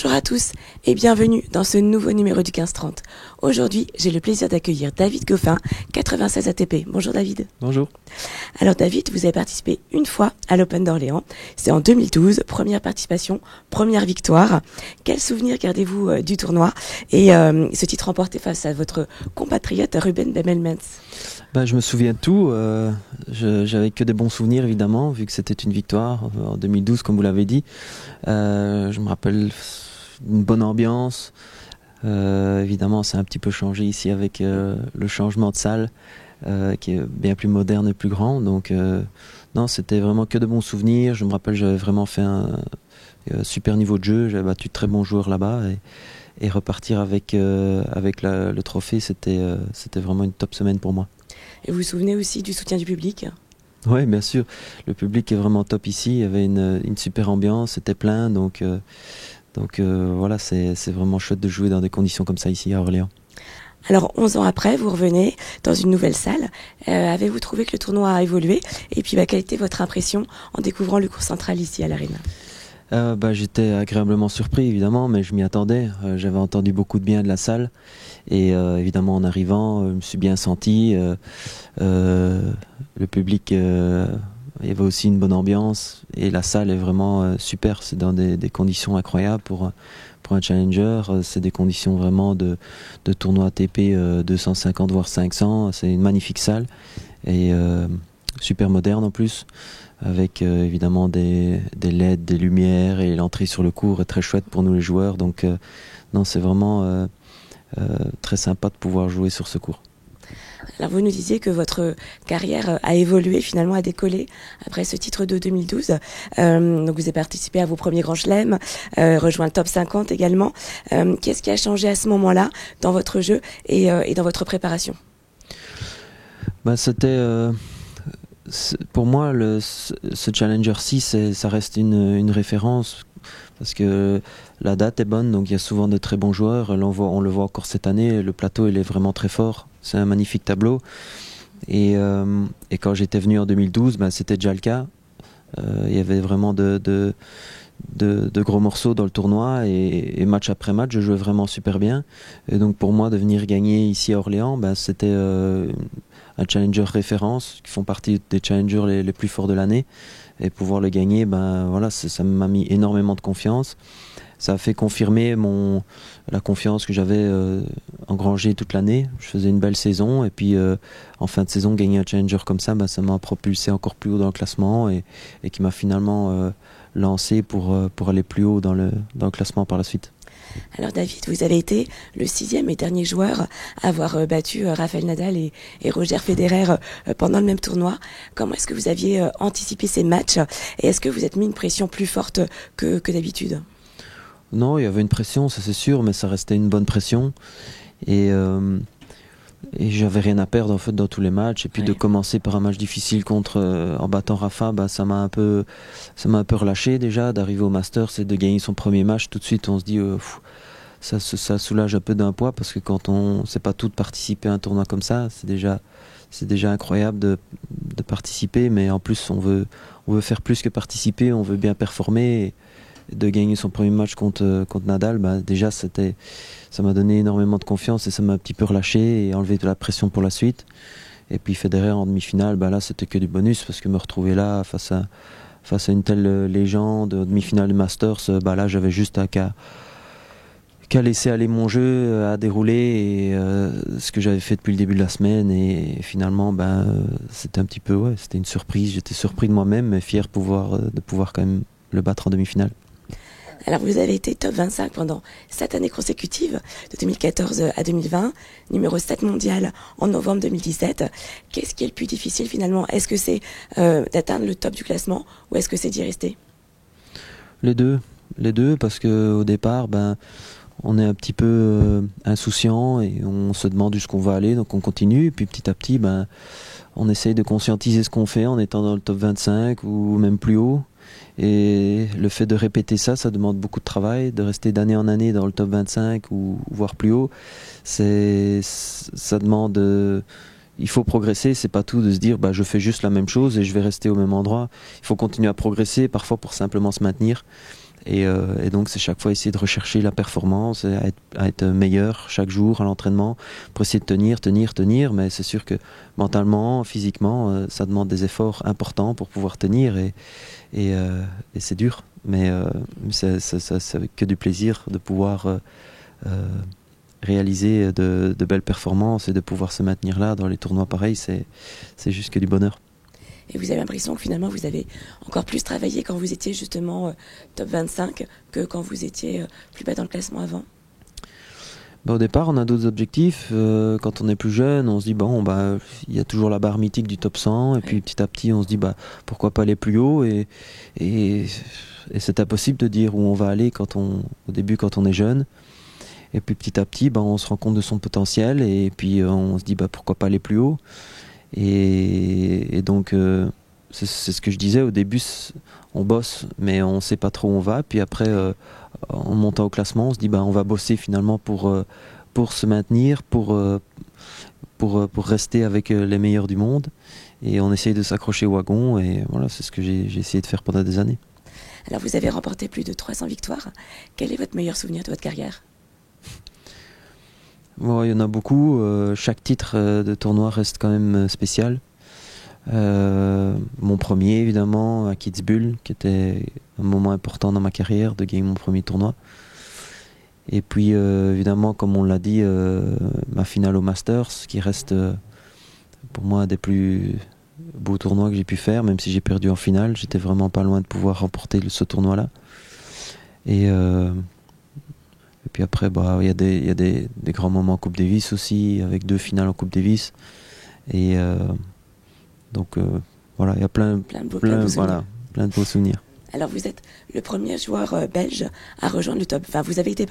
Bonjour à tous et bienvenue dans ce nouveau numéro du 15-30. Aujourd'hui, j'ai le plaisir d'accueillir David Goffin, 96 ATP. Bonjour David. Bonjour. Alors David, vous avez participé une fois à l'Open d'Orléans. C'est en 2012, première participation, première victoire. Quel souvenir gardez-vous du tournoi et ce titre remporté face à votre compatriote Ruben Bemelmans? Je me souviens de tout. J'avais que des bons souvenirs évidemment, vu que c'était une victoire en 2012, comme vous l'avez dit. Je me rappelle une bonne ambiance. Évidemment, c'est un petit peu changé ici avec le changement de salle, qui est bien plus moderne et plus grand. Donc, non, c'était vraiment que de bons souvenirs. Je me rappelle, j'avais vraiment fait un super niveau de jeu. J'avais battu de très bons joueurs là-bas et repartir avec le trophée, c'était vraiment une top semaine pour moi. Et vous vous souvenez aussi du soutien du public? Oui, bien sûr. Le public est vraiment top ici. Il y avait une super ambiance, c'était plein. Donc voilà, c'est vraiment chouette de jouer dans des conditions comme ça ici à Orléans. Alors 11 ans après, vous revenez dans une nouvelle salle. Avez-vous trouvé que le tournoi a évolué? Et puis quelle était votre impression en découvrant le court central ici à l'Arena? J'étais agréablement surpris évidemment, mais je m'y attendais. J'avais entendu beaucoup de bien de la salle et évidemment en arrivant, je me suis bien senti. Le public, il y avait aussi une bonne ambiance et la salle est vraiment super. C'est dans des conditions incroyables pour un challenger. C'est des conditions vraiment de tournoi ATP 250 voire 500. C'est une magnifique salle et super moderne en plus, avec évidemment des LED, des lumières, et l'entrée sur le court est très chouette pour nous les joueurs. Donc non, c'est vraiment très sympa de pouvoir jouer sur ce court. Alors vous nous disiez que votre carrière a évolué, finalement a décollé après ce titre de 2012. Donc vous avez participé à vos premiers grands chelems, rejoint le top 50 également. Qu'est-ce qui a changé à ce moment-là dans votre jeu et dans votre préparation? Pour moi, ce Challenger-ci, ça reste une référence, parce que la date est bonne, donc il y a souvent de très bons joueurs. On le voit encore cette année, le plateau il est vraiment très fort, c'est un magnifique tableau. Et quand j'étais venu en 2012, c'était déjà le cas. Il y avait vraiment de gros morceaux dans le tournoi, et match après match, je jouais vraiment super bien. Et donc pour moi, de venir gagner ici à Orléans, c'était un challenger référence, qui font partie des challengers les plus forts de l'année, et pouvoir le gagner, voilà, ça m'a mis énormément de confiance. Ça a fait confirmer la confiance que j'avais engrangée toute l'année. Je faisais une belle saison, et puis en fin de saison, gagner un challenger comme ça, ça m'a propulsé encore plus haut dans le classement, et qui m'a finalement lancé pour aller plus haut dans le classement par la suite. Alors David, vous avez été le 6e et dernier joueur à avoir battu Rafael Nadal et Roger Federer pendant le même tournoi. Comment est-ce que vous aviez anticipé ces matchs, et est-ce que vous êtes mis une pression plus forte que d'habitude? Non, il y avait une pression, ça c'est sûr, mais ça restait une bonne pression, et j'avais rien à perdre en fait dans tous les matchs. Et puis de commencer par un match difficile en battant Rafa, ça m'a un peu relâché déjà. D'arriver au Masters et de gagner son premier match, tout de suite on se dit ça soulage un peu d'un poids, parce que quand on sait pas tout de participer à un tournoi comme ça, c'est déjà incroyable de participer, mais en plus on veut faire plus que participer, on veut bien performer. Et de gagner son premier match contre Nadal, déjà ça m'a donné énormément de confiance, et ça m'a un petit peu relâché et enlevé de la pression pour la suite. Et puis Federer en demi-finale, là c'était que du bonus, parce que me retrouver là face à une telle légende, demi-finale du Masters, là j'avais juste qu'à laisser aller mon jeu à dérouler, et ce que j'avais fait depuis le début de la semaine. Et finalement c'était un petit peu c'était une surprise. J'étais surpris de moi-même, mais fier de pouvoir quand même le battre en demi-finale. Alors vous avez été top 25 pendant 7 années consécutives, de 2014 à 2020, numéro 7 mondial en novembre 2017. Qu'est-ce qui est le plus difficile finalement? Est-ce que c'est d'atteindre le top du classement, ou est-ce que c'est d'y rester? Les deux, parce qu'au départ, on est un petit peu insouciant, et on se demande jusqu'où on va aller, donc on continue. Et puis petit à petit, on essaye de conscientiser ce qu'on fait en étant dans le top 25 ou même plus haut. Et le fait de répéter ça demande beaucoup de travail, de rester d'année en année dans le top 25 ou voire plus haut. Ça demande... il faut progresser, c'est pas tout de se dire je fais juste la même chose et je vais rester au même endroit. Il faut continuer à progresser, parfois pour simplement se maintenir. Et donc c'est chaque fois essayer de rechercher la performance, et à être meilleur chaque jour à l'entraînement pour essayer de tenir, mais c'est sûr que mentalement, physiquement, ça demande des efforts importants pour pouvoir tenir, et c'est dur, mais c'est que du plaisir de pouvoir réaliser de belles performances et de pouvoir se maintenir là dans les tournois pareils, c'est juste que du bonheur. Et vous avez l'impression que finalement vous avez encore plus travaillé quand vous étiez justement top 25 que quand vous étiez plus bas dans le classement avant? Au départ, on a d'autres objectifs. Quand on est plus jeune, on se dit il y a toujours la barre mythique du top 100, et puis petit à petit, on se dit pourquoi pas aller plus haut, et c'est impossible de dire où on va aller au début quand on est jeune. Et puis petit à petit, on se rend compte de son potentiel, et puis on se dit pourquoi pas aller plus haut. Et donc c'est ce que je disais au début, on bosse mais on sait pas trop où on va, puis après en montant au classement on se dit on va bosser finalement pour se maintenir, pour rester avec les meilleurs du monde, et on essaye de s'accrocher au wagon, et voilà, c'est ce que j'ai essayé de faire pendant des années. Alors vous avez remporté plus de 300 victoires, quel est votre meilleur souvenir de votre carrière? Il y en a beaucoup. Chaque titre de tournoi reste quand même spécial. Mon premier, évidemment, à Kitzbühel, qui était un moment important dans ma carrière, de gagner mon premier tournoi. Et puis, évidemment, comme on l'a dit, ma finale au Masters, qui reste pour moi un des plus beaux tournois que j'ai pu faire, même si j'ai perdu en finale. J'étais vraiment pas loin de pouvoir remporter ce tournoi-là. Et puis après, il y a des grands moments en Coupe Davis aussi, avec 2 finales en Coupe Davis. Et donc voilà, il y a plein de beaux souvenirs. Alors vous êtes le premier joueur belge à rejoindre le top... Enfin, vous avez été,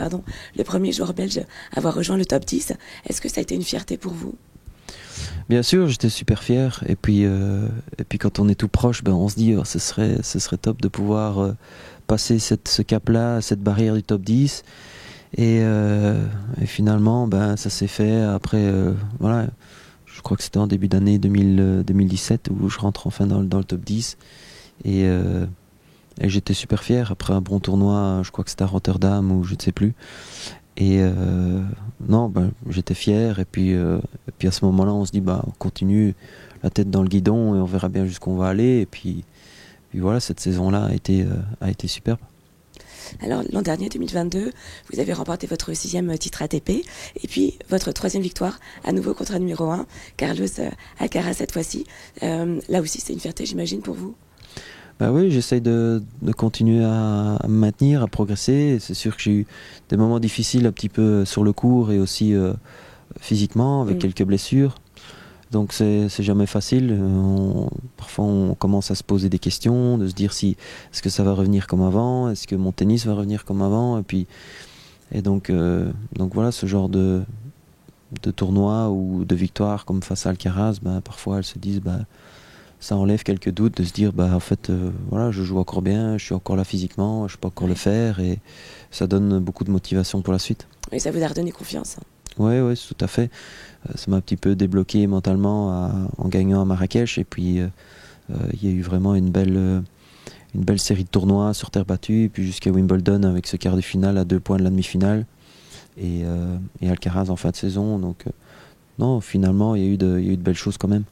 le premier joueur belge à avoir rejoint le top 10. Est-ce que ça a été une fierté pour vous? Bien sûr, j'étais super fier. Et puis quand on est tout proche, on se dit ce serait top de pouvoir passer ce cap-là, cette barrière du top 10. Et finalement, ça s'est fait après, voilà, je crois que c'était en début d'année 2017 où je rentre enfin dans le top 10. Et j'étais super fier après un bon tournoi, je crois que c'était à Rotterdam ou je ne sais plus. Et j'étais fier. Et puis à ce moment-là, on se dit, on continue la tête dans le guidon et on verra bien jusqu'où on va aller. Et puis voilà, cette saison-là a été superbe. Alors l'an dernier, 2022, vous avez remporté votre 6e titre ATP, et puis votre 3e victoire, à nouveau contre un numéro 1, Carlos Alcaraz cette fois-ci. Là aussi, c'est une fierté, j'imagine, pour vous? Oui, j'essaye de continuer à me maintenir, à progresser. C'est sûr que j'ai eu des moments difficiles un petit peu sur le court, et aussi physiquement, avec quelques blessures. Donc c'est jamais facile. Parfois on commence à se poser des questions, de se dire est-ce que ça va revenir comme avant, est-ce que mon tennis va revenir comme avant, et donc voilà, ce genre de tournoi ou de victoire comme face à Alcaraz, parfois elles se disent ça enlève quelques doutes, de se dire en fait voilà, je joue encore bien, je suis encore là physiquement, je peux encore le faire, et ça donne beaucoup de motivation pour la suite. Et ça vous a redonné confiance? Oui, tout à fait. Ça m'a un petit peu débloqué mentalement en gagnant à Marrakech, et puis il y a eu vraiment une belle série de tournois sur terre battue, et puis jusqu'à Wimbledon avec ce quart de finale à 2 points de la demi-finale, et Alcaraz en fin de saison. Donc non, finalement il y a eu de belles choses quand même.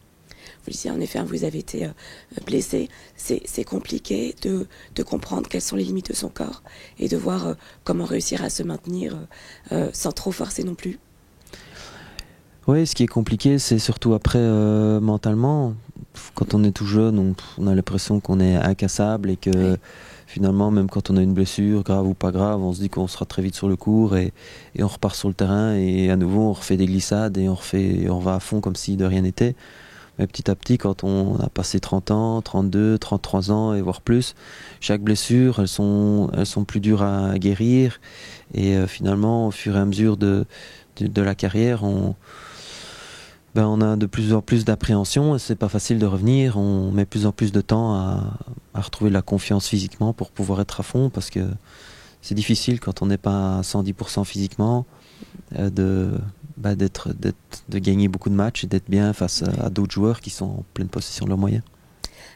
Vous disiez en effet, vous avez été blessé. C'est compliqué de comprendre quelles sont les limites de son corps, et de voir comment réussir à se maintenir sans trop forcer non plus. Oui, ce qui est compliqué, c'est surtout après mentalement. Quand on est tout jeune, on a l'impression qu'on est incassable, et que finalement, même quand on a une blessure, grave ou pas grave, on se dit qu'on sera très vite sur le court, et on repart sur le terrain, et à nouveau on refait des glissades, et on va à fond comme si de rien n'était. Mais petit à petit, quand on a passé 30 ans, 32, 33 ans et voire plus, chaque blessure, elles sont plus dures à guérir, et finalement, au fur et à mesure de la carrière, on a de plus en plus d'appréhension, et c'est pas facile de revenir. On met plus en plus de temps à retrouver la confiance physiquement pour pouvoir être à fond, parce que c'est difficile quand on n'est pas à 110% physiquement de gagner beaucoup de matchs et d'être bien face à d'autres joueurs qui sont en pleine possession de leurs moyens.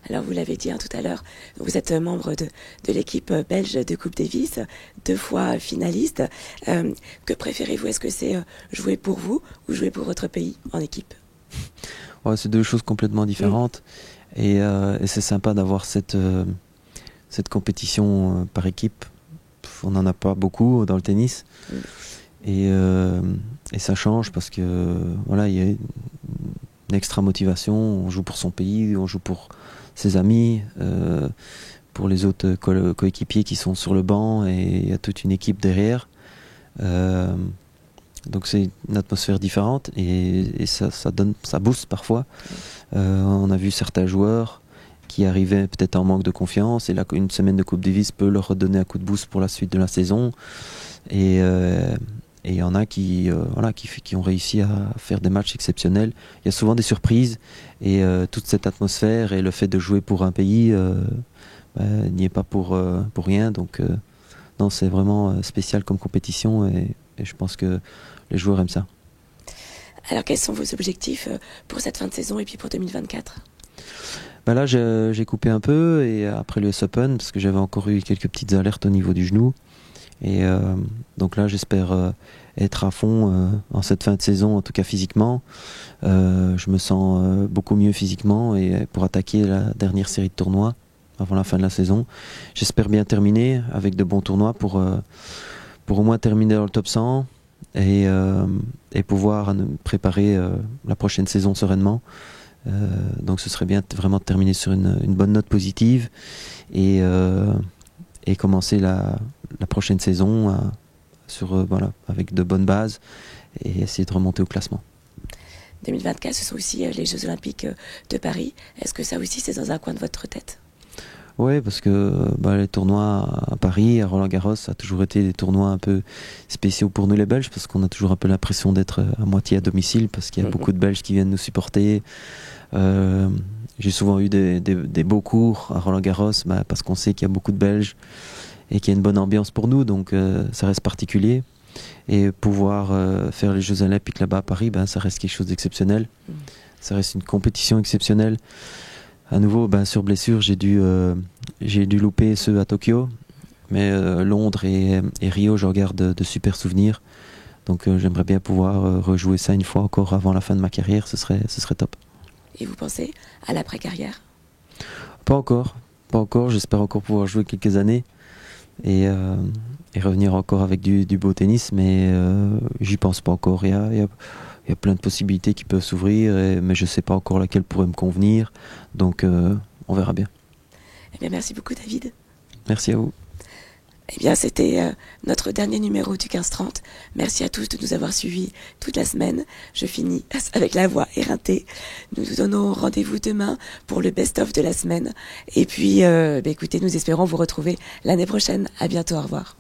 Alors vous l'avez dit tout à l'heure, vous êtes membre de l'équipe belge de Coupe Davis, 2 fois finaliste. Que préférez-vous? Est-ce que c'est jouer pour vous ou jouer pour votre pays en équipe? Ouais, c'est 2 choses complètement différentes. Et c'est sympa d'avoir cette compétition par équipe. On n'en a pas beaucoup dans le tennis. Et ça change parce que voilà, il y a une extra motivation. On joue pour son pays, on joue pour ses amis, pour les autres coéquipiers qui sont sur le banc, et il y a toute une équipe derrière. Donc c'est une atmosphère différente et ça booste parfois. On a vu certains joueurs qui arrivaient peut-être en manque de confiance, et là une semaine de Coupe Davis peut leur redonner un coup de boost pour la suite de la saison. Et il y en a qui ont réussi à faire des matchs exceptionnels. Il y a souvent des surprises, et toute cette atmosphère et le fait de jouer pour un pays n'y est pas pour rien. Donc non, c'est vraiment spécial comme compétition, et je pense que les joueurs aiment ça. Alors quels sont vos objectifs pour cette fin de saison et puis pour 2024 ? Là j'ai coupé un peu, et après l'US Open, parce que j'avais encore eu quelques petites alertes au niveau du genou. Et donc là j'espère être à fond en cette fin de saison, en tout cas physiquement. Je me sens beaucoup mieux physiquement, et pour attaquer la dernière série de tournois avant la fin de la saison. J'espère bien terminer avec de bons tournois pour au moins terminer dans le top 100 et pouvoir préparer la prochaine saison sereinement. Donc ce serait bien vraiment de terminer sur une bonne note positive et commencer la prochaine saison avec de bonnes bases et essayer de remonter au classement. 2024, ce sont aussi les Jeux Olympiques de Paris. Est-ce que ça aussi, c'est dans un coin de votre tête ? Oui, parce que les tournois à Paris, à Roland-Garros, ça a toujours été des tournois un peu spéciaux pour nous les Belges, parce qu'on a toujours un peu l'impression d'être à moitié à domicile, parce qu'il y a beaucoup de Belges qui viennent nous supporter. J'ai souvent eu des beaux cours à Roland-Garros, parce qu'on sait qu'il y a beaucoup de Belges et qu'il y a une bonne ambiance pour nous, donc ça reste particulier. Et pouvoir faire les Jeux Olympiques là-bas à Paris, ça reste quelque chose d'exceptionnel. Ça reste une compétition exceptionnelle. À nouveau, sur blessure, j'ai dû louper ceux à Tokyo, mais Londres et Rio, je regarde de super souvenirs. Donc j'aimerais bien pouvoir rejouer ça une fois encore avant la fin de ma carrière, ce serait top. Et vous pensez à l'après-carrière ? Pas encore, j'espère encore pouvoir jouer quelques années et revenir encore avec du beau tennis, mais j'y pense pas encore. Il y a plein de possibilités qui peuvent s'ouvrir, mais je ne sais pas encore laquelle pourrait me convenir. Donc, on verra bien. Eh bien, merci beaucoup, David. Merci à vous. Eh bien, c'était notre dernier numéro du 15-30. Merci à tous de nous avoir suivis toute la semaine. Je finis avec la voix éreintée. Nous nous donnons rendez-vous demain pour le best-of de la semaine. Et puis, écoutez, nous espérons vous retrouver l'année prochaine. À bientôt, au revoir.